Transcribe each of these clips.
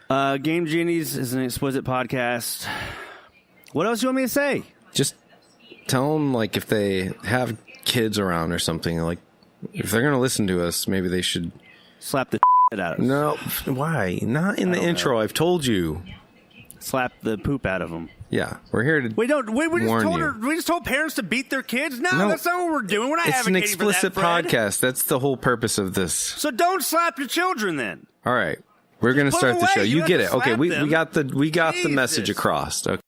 Game Genies is an explicit podcast. What else do you want me to say? Just tell them, like, if they have kids around or something, like, if they're going to listen to us, maybe they should... Slap the shit out of them. No, why? Not in the intro, know. I've told you. Slap the poop out of them. Yeah, we're here to we just told parents to beat their kids? No, that's not what we're doing. We're not advocating for that, It's an explicit podcast. That's the whole purpose of this. So don't slap your children then. All right. We're going to start the show. You get it. Okay, we got the message across. Okay.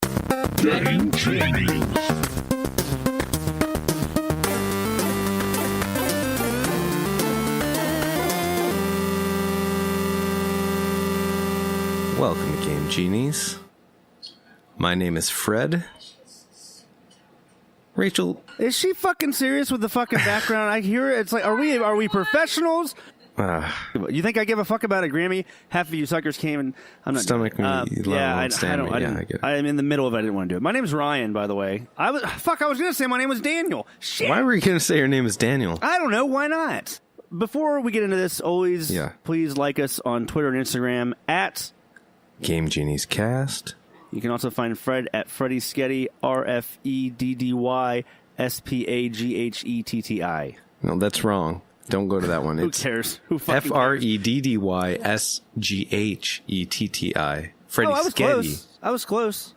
Welcome to Game Genies. My name is Fred. Rachel, is she fucking serious with the fucking background? I hear it. It's like, are we professionals? You think I give a fuck about a Grammy? Half of you suckers came and I'm not. Stomach me. I get it. I'm in the middle of it. I didn't want to do it. My name's Ryan, by the way. I was gonna say my name was Daniel. Shit. Why were you gonna say your name is Daniel? I don't know. Why not? Before we get into this, please like us on Twitter and Instagram at Game Genies Cast. You can also find Fred at Freddy Sketty, RFEDDY No, that's wrong. Don't go to that one. Who cares? Who fucking FREDDYSGHETTI. Freddy Sketty. I was close.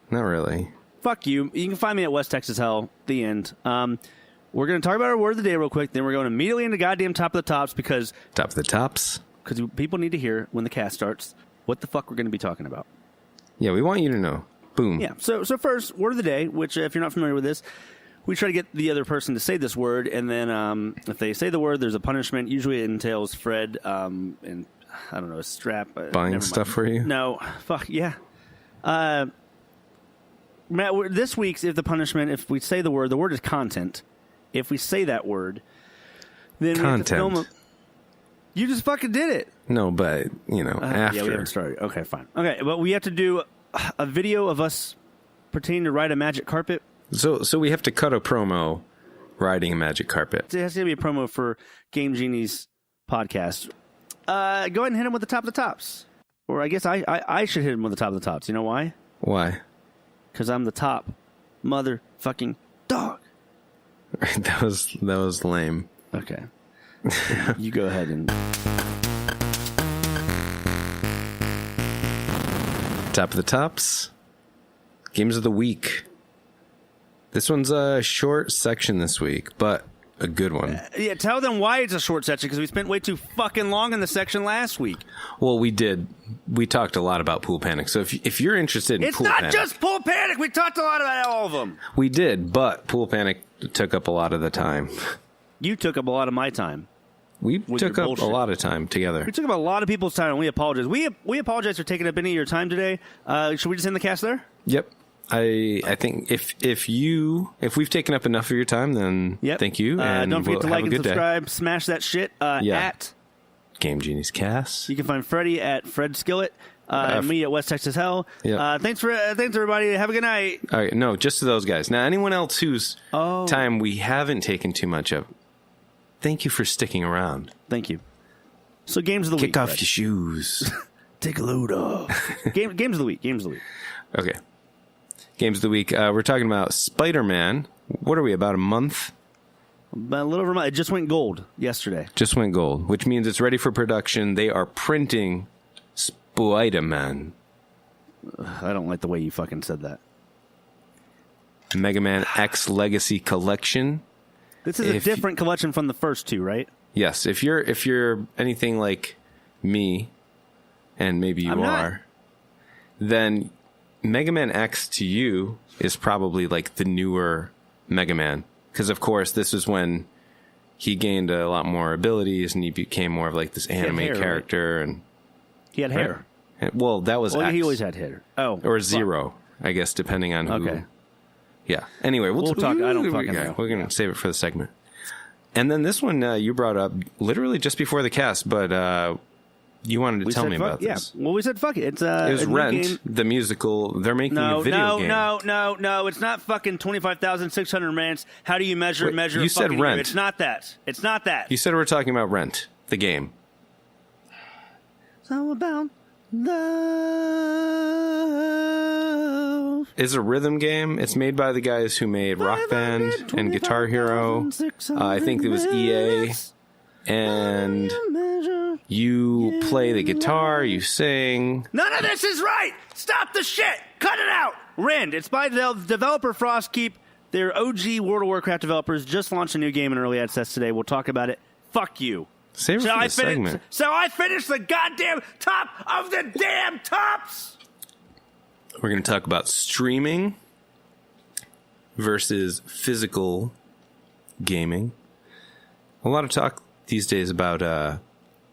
Not really. Fuck you. You can find me at West Texas Hell. The end. We're going to talk about our word of the day real quick. Then we're going immediately into goddamn top of the tops because... Top of the tops? Because people need to hear when the cast starts what the fuck we're going to be talking about. Yeah, we want you to know. Boom. Yeah. So first, word of the day, which if you're not familiar with this, we try to get the other person to say this word, and then if they say the word, there's a punishment. Usually it entails Fred and I don't know, a strap. Buying stuff for you? No. Fuck, yeah. Matt, this week's, if the punishment, if we say the word is content. If we say that word, then we have to film You just fucking did it. No, but, after. Yeah, we haven't started. Okay, fine. Okay, but we have to do a video of us pretending to ride a magic carpet. So we have to cut a promo riding a magic carpet. It has to be a promo for Game Genies podcast. Go ahead and hit him with the top of the tops. Or I guess I should hit him with the top of the tops. You know why? Why? Because I'm the top motherfucking dog. That was lame. Okay. You go ahead and... Top of the tops. Games of the week. This one's a short section this week, but a good one. Yeah, tell them why it's a short section, because we spent way too fucking long in the section last week. Well, we did. We talked a lot about Pool Panic, so if you're interested in Pool Panic... It's not just Pool Panic! We talked a lot about all of them! We did, but Pool Panic took up a lot of the time. You took up a lot of my time. We took up a lot of time together. We took up a lot of people's time, and we apologize. We apologize for taking up any of your time today. Should we just end the cast there? Yep. I think if we've taken up enough of your time, then thank you. And don't forget to like and subscribe. Day. Smash that shit at Game Genies Cast. You can find Freddie at Fred Skillet. Me at West Texas Hell. Yep. Thanks everybody. Have a good night. All right, no, just to those guys. Now, anyone else whose time we haven't taken too much of, thank you for sticking around. Thank you. So games of the week. Kick off your shoes. Take a load off. Games of the week. Okay. Games of the week. We're talking about Spider-Man. What are we, about a month? About a little over a month. It just went gold yesterday. Just went gold, which means it's ready for production. They are printing Spider-Man. I don't like the way you fucking said that. Megaman X Legacy Collection. This is a different collection from the first two, right? Yes. If you're anything like me, and maybe you are, then Megaman X to you is probably like the newer Mega Man. Because, of course, this is when he gained a lot more abilities and he became more of like this anime character. Right? And he had hair. Right? Well, that was X. He always had hair. Oh. Or Zero, I guess, depending on who. Okay. Yeah. Anyway, we'll talk. I don't fucking know. We're going to save it for the segment. And then this one you brought up literally just before the cast, but you wanted to tell me about this. Yeah. Well, we said fuck it. It was Rent, the musical. They're making a video game. No. It's not fucking 25,600 rents. How do you measure? You said Rent. It's not that. You said we're talking about Rent, the game. So about the is a rhythm game. It's made by the guys who made Rock Band and Guitar Hero. I think it was EA. And you play the guitar, you sing. None of this is right! Stop the shit! Cut it out! Rend. It's by the developer Frostkeep. They're OG World of Warcraft developers. Just launched a new game in early access today. We'll talk about it. Fuck you. Save it for the segment. So I finished the goddamn top of the damn tops! We're going to talk about streaming versus physical gaming. A lot of talk these days about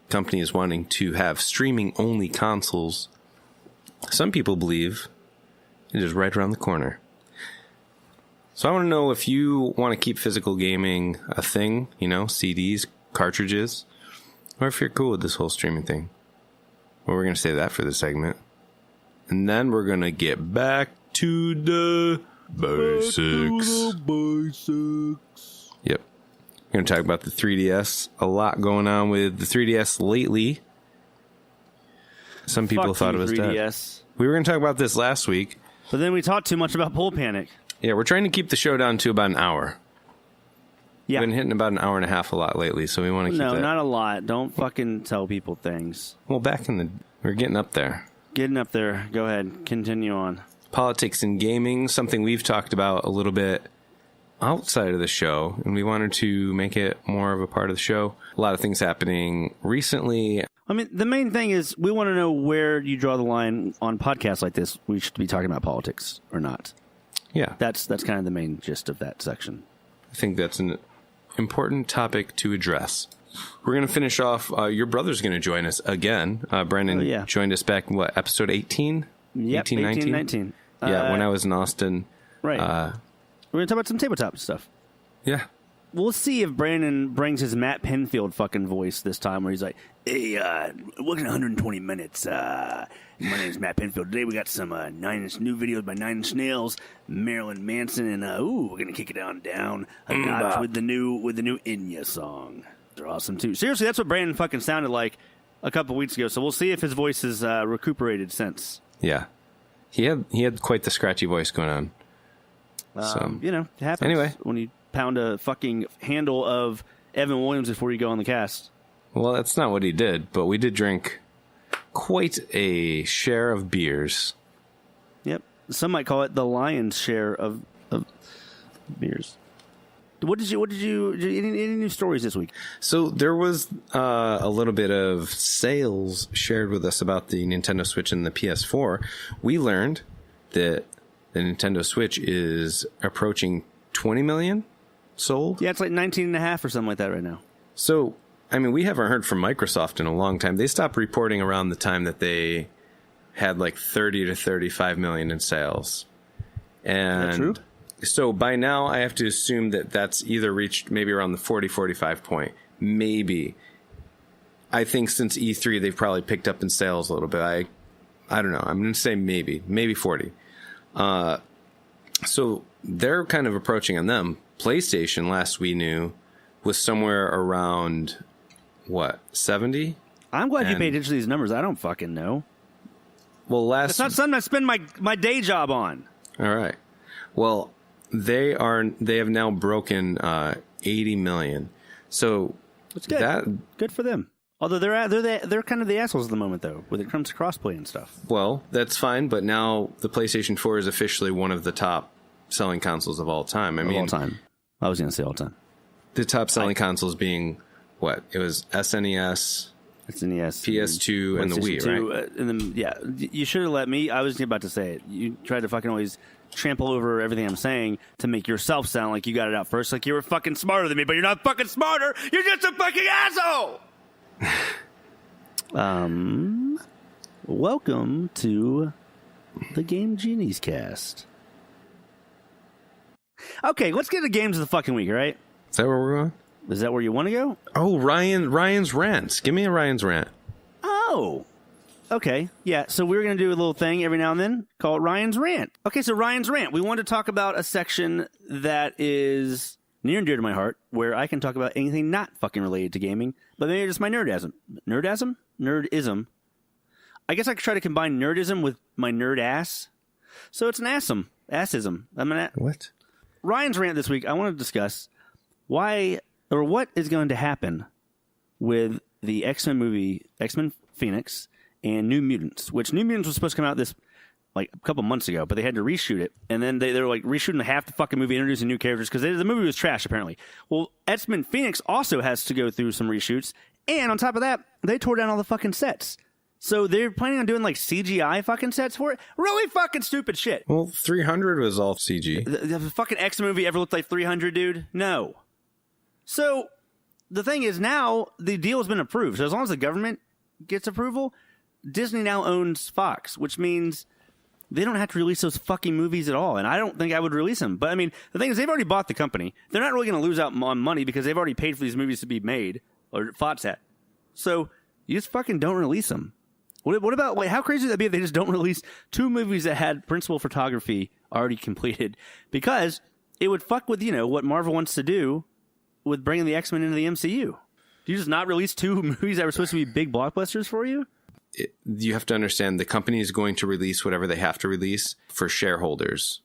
companies wanting to have streaming-only consoles. Some people believe it is right around the corner. So I want to know if you want to keep physical gaming a thing, CDs, cartridges, or if you're cool with this whole streaming thing. Well, we're going to say that for this segment. And then we're going to get back to the basics. Yep. We're going to talk about the 3DS. A lot going on with the 3DS lately. Some people thought it was 3DS. Dead. We were going to talk about this last week. But then we talked too much about Pool Panic. Yeah, we're trying to keep the show down to about an hour. Yeah. We've been hitting about an hour and a half a lot lately, so we want to keep that. No, not a lot. Don't fucking tell people things. Well, we're getting up there. Getting up there. Go ahead. Continue on. Politics and gaming, something we've talked about a little bit outside of the show, and we wanted to make it more of a part of the show. A lot of things happening recently. I mean, the main thing is we want to know where you draw the line on podcasts like this. We should be talking about politics or not. Yeah. That's kind of the main gist of that section. I think that's an important topic to address. We're going to finish off. Your brother's going to join us again. Brandon joined us back in, episode 18? Yep, 18, 19. Yeah, when I was in Austin. Right. We're going to talk about some tabletop stuff. Yeah. We'll see if Brandon brings his Matt Penfield fucking voice this time where he's like, hey, welcome to 120 Minutes. My name is Matt Penfield. Today we got some new videos by Nine Inch Nails, Marilyn Manson, and we're going to kick it on down a notch with the new Enya song. They're awesome, too. Seriously, that's what Brandon fucking sounded like a couple weeks ago, so we'll see if his voice has recuperated since. Yeah. He had quite the scratchy voice going on. It happens. Anyway. When you pound a fucking handle of Evan Williams before you go on the cast. Well, that's not what he did, but we did drink quite a share of beers. Yep. Some might call it the lion's share of beers. What did you any new stories this week? So there was a little bit of sales shared with us about the Nintendo Switch and the PS4. We learned that the Nintendo Switch is approaching 20 million sold. Yeah, it's like 19.5 or something like that right now. So, I mean, we haven't heard from Microsoft in a long time. They stopped reporting around the time that they had like 30 to 35 million in sales. And is that true? So by now, I have to assume that that's either reached maybe around the 40, 45 point. Maybe. I think since E3, they've probably picked up in sales a little bit. I don't know. I'm going to say maybe 40. So they're kind of approaching on them. PlayStation, last we knew, was somewhere around, 70? I'm glad you paid attention to these numbers. I don't fucking know. Well, it's not something I spend my day job on. All right. Well, they have now broken 80 million. So that's good. Good for them. Although they're kind of the assholes at the moment, though, when it comes to crossplay and stuff. Well, that's fine, but now the PlayStation 4 is officially one of the top selling consoles of all time. All time. I was going to say all time. The top selling consoles being what? It was SNES, PS2, and the Wii, 2, right? And then, you should have let me. I was about to say it. You tried to fucking always trample over everything I'm saying to make yourself sound like you got it out first, like you were fucking smarter than me, but you're not fucking smarter. You're just a fucking asshole. Welcome to the Game Genies cast. Okay, let's get to games of the fucking week, all right? Is that where we're going? Is that where you want to go? Oh, Ryan's rants. Give me a Ryan's rant. Oh, okay. Yeah, so we're going to do a little thing every now and then called Ryan's rant. Okay, so Ryan's rant. We want to talk about a section that is near and dear to my heart, where I can talk about anything not fucking related to gaming, but maybe just my nerdism. Nerdism? I guess I could try to combine nerdism with my nerd ass. So it's an assism. What? Ryan's rant this week, I want to discuss why or what is going to happen with the X-Men movie, X-Men Phoenix, and New Mutants, which New Mutants was supposed to come out this like a couple months ago, but they had to reshoot it, and then they were like reshooting half the fucking movie, introducing new characters because the movie was trash apparently. Well, X-Men Phoenix also has to go through some reshoots, and on top of that, they tore down all the fucking sets. So they're planning on doing like CGI fucking sets for it. Really fucking stupid shit. Well, 300 was all CG. The fucking X-Men movie ever looked like 300, dude? No. So the thing is, now the deal has been approved. So as long as the government gets approval, Disney now owns Fox, which means they don't have to release those fucking movies at all. And I don't think I would release them. But I mean, the thing is, they've already bought the company. They're not really going to lose out on money because they've already paid for these movies to be made, or fought at. So you just fucking don't release them. What about, like, how crazy would that be if they just don't release 2 movies that had principal photography already completed? Because it would fuck with, what Marvel wants to do with bringing the X-Men into the MCU. Do you just not release 2 movies that were supposed to be big blockbusters for you? You have to understand the company is going to release whatever they have to release for shareholders'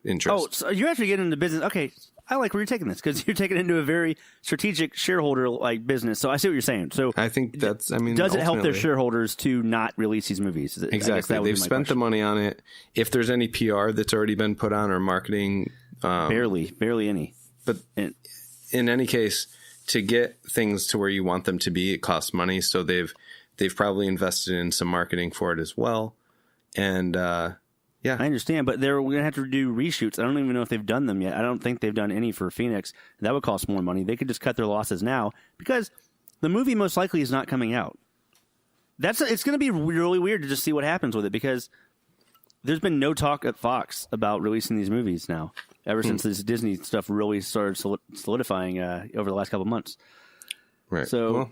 interest. Oh, so you have to get into business. Okay, I like where you're taking this because you're taking it into a very strategic shareholder-like business. So I see what you're saying. So I think does it help their shareholders to not release these movies? Exactly. They've spent the money on it. If there's any PR that's already been put on or marketing, barely any. But in any case, to get things to where you want them to be, it costs money. So they've probably invested in some marketing for it as well. And yeah, I understand, but they're going to have to do reshoots. I don't even know if they've done them yet. I don't think they've done any for Phoenix. That would cost more money. They could just cut their losses now because the movie most likely is not coming out. It's going to be really weird to just see what happens with it because there's been no talk at Fox about releasing these movies now ever since this Disney stuff really started solidifying over the last couple of months. Right. So. Well,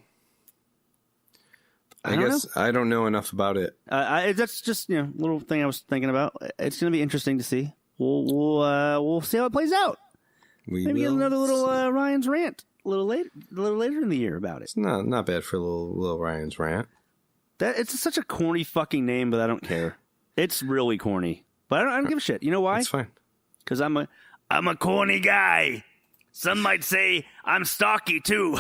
I guess I don't know enough about it. That's just a little thing I was thinking about. It's going to be interesting to see. We'll see how it plays out. Maybe get another little Ryan's rant a little later in the year about it. It's not bad for a little Ryan's rant. It's such a corny fucking name, but I don't care. It's really corny, but I don't give a shit. You know why? It's fine. Because I'm a corny guy. Some might say I'm stocky too.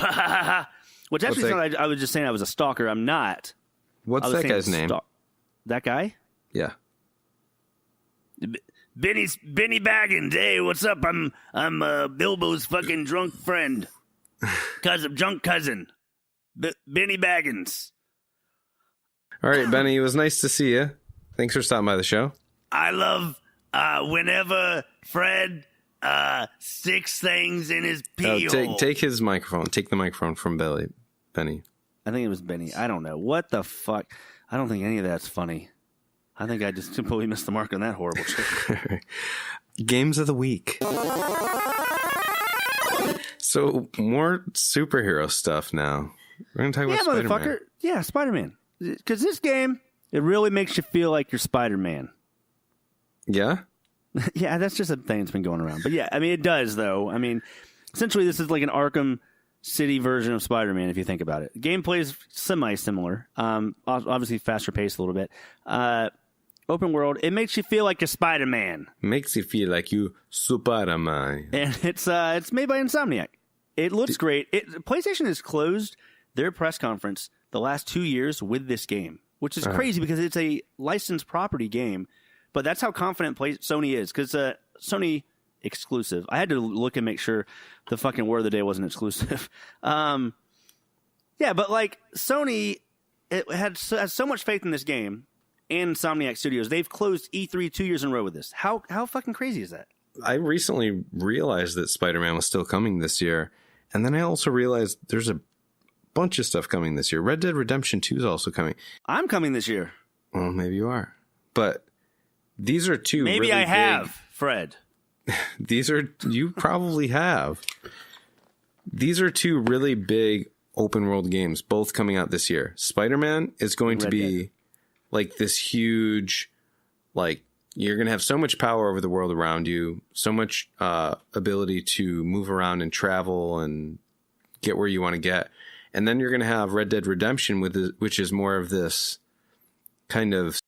Which actually sounded like I was just saying I was a stalker. I'm not. What's that guy's name? That guy? Yeah. Benny Baggins. Hey, what's up? I'm Bilbo's fucking drunk friend. Drunk cousin. Benny Baggins. All right, Benny, it was nice to see you. Thanks for stopping by the show. I love whenever Fred sticks things in his pee hole. Take his microphone. Take the microphone from Benny. I think it was Benny. I don't know. What the fuck? I don't think any of that's funny. I think I just completely missed the mark on that horrible shit. Games of the week. So, more superhero stuff now. We're going to talk about Spider-Man. Motherfucker. Yeah, Spider-Man. Because this game, it really makes you feel like you're Spider-Man. Yeah? Yeah, that's just a thing that's been going around. But yeah, I mean, it does, though. I mean, essentially, this is like an Arkham City version of Spider-Man, if you think about it. Gameplay is semi-similar. Obviously, faster paced a little bit. Open world. It makes you feel like you're Spider-Man. Makes you feel like you Spider-Man. And it's made by Insomniac. It looks great. PlayStation has closed their press conference the last 2 years with this game, which is crazy because it's a licensed property game. But that's how confident Sony is, because Sony exclusive. I had to look and make sure the fucking word of the day wasn't exclusive. Yeah, but like Sony has so much faith in this game and Insomniac Studios. They've closed E3 2 years in a row with this. How fucking crazy is that? I recently realized that Spider-Man was still coming this year, and then I also realized there's a bunch of stuff coming this year. Red Dead Redemption 2 is also coming. I'm coming this year. Well, maybe you are. But these are two Maybe really I have, Fred. You probably have. These are two really big open world games, both coming out this year. Spider-Man is going to be like this huge, like, you're going to have so much power over the world around you, so much ability to move around and travel and get where you want to get. And then you're going to have Red Dead Redemption, which is more of this kind of